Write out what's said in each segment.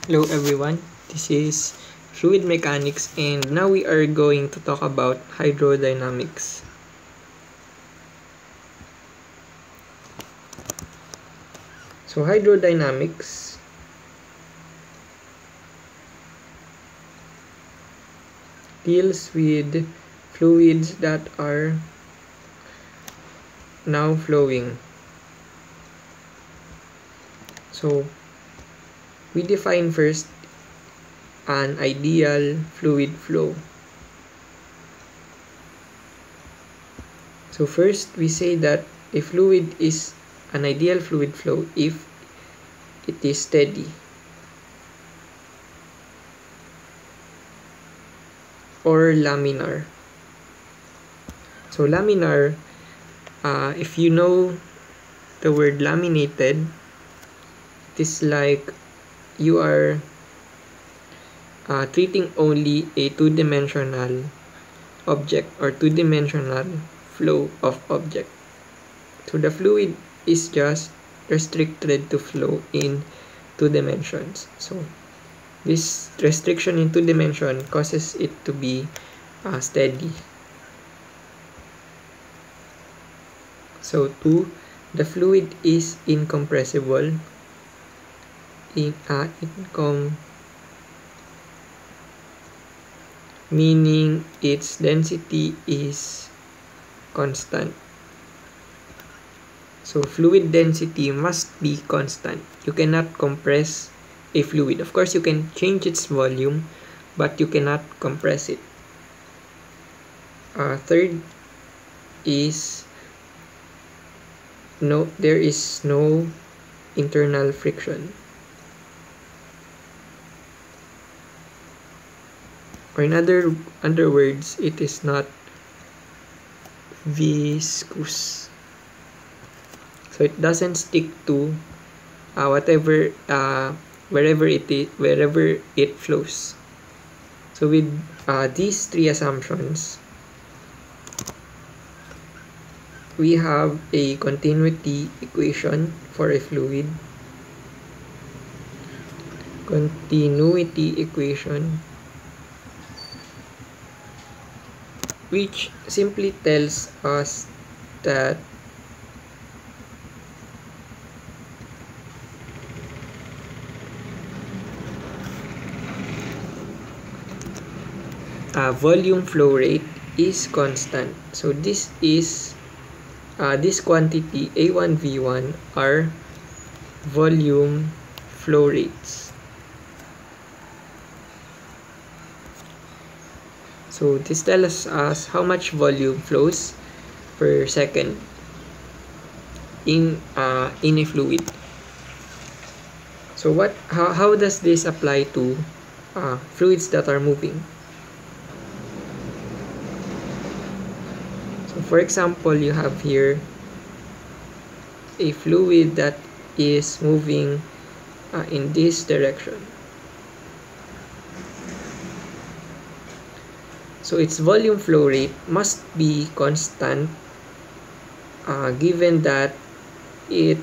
Hello everyone, this is fluid mechanics and now we are going to talk about hydrodynamics. So hydrodynamics deals with fluids that are now flowing. So we define first an ideal fluid flow. So first we say that a fluid is an ideal fluid flow if it is steady or laminar. So laminar, if you know the word laminated, it is like you are treating only a two-dimensional object or two-dimensional flow of object. So the fluid is just restricted to flow in two dimensions. So this restriction in two dimension causes it to be steady. So 2, the fluid is incompressible. Meaning its density is constant. So fluid density must be constant. You cannot compress a fluid. Of course, you can change its volume, but you cannot compress it. Third is there is no internal friction. Or in other words, it is not viscous. So it doesn't stick to wherever it flows. So with these three assumptions, we have a continuity equation for a fluid. Continuity equation, which simply tells us that volume flow rate is constant. So this is this quantity A1 V1 are volume flow rates. So this tells us how much volume flows per second in a fluid. So how does this apply to fluids that are moving? So for example, you have here a fluid that is moving in this direction. So its volume flow rate must be constant given that it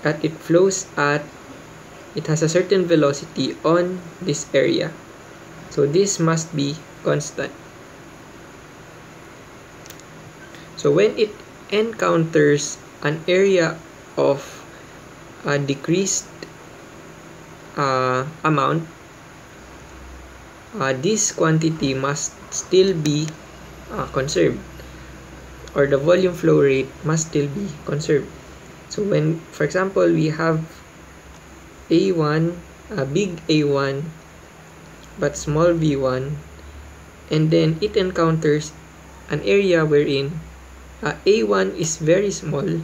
has a certain velocity on this area. So this must be constant. So when it encounters an area of a decreased amount, this quantity must still be conserved, or the volume flow rate must still be conserved. So when, for example, we have A1, big A1 but small V1, and then it encounters an area wherein A1 is very small,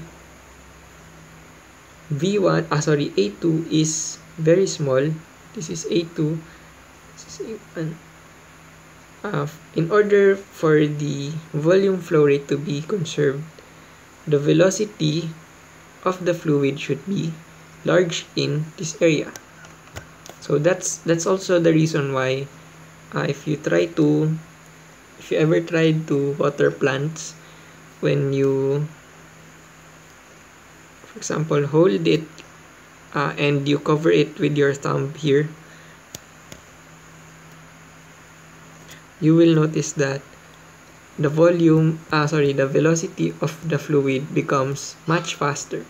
A2 is very small. This is A2, this is A1. In order for the volume flow rate to be conserved, the velocity of the fluid should be large in this area. So that's also the reason why if you ever tried to water plants, when you, for example, hold it and you cover it with your thumb here, you will notice that the velocity of the fluid becomes much faster.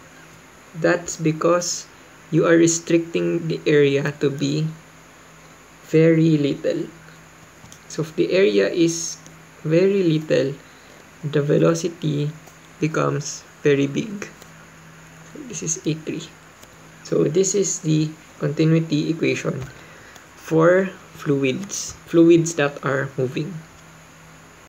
That's because you are restricting the area to be very little. So if the area is very little, the velocity becomes very big. This is A3. So this is the continuity equation for fluids that are moving.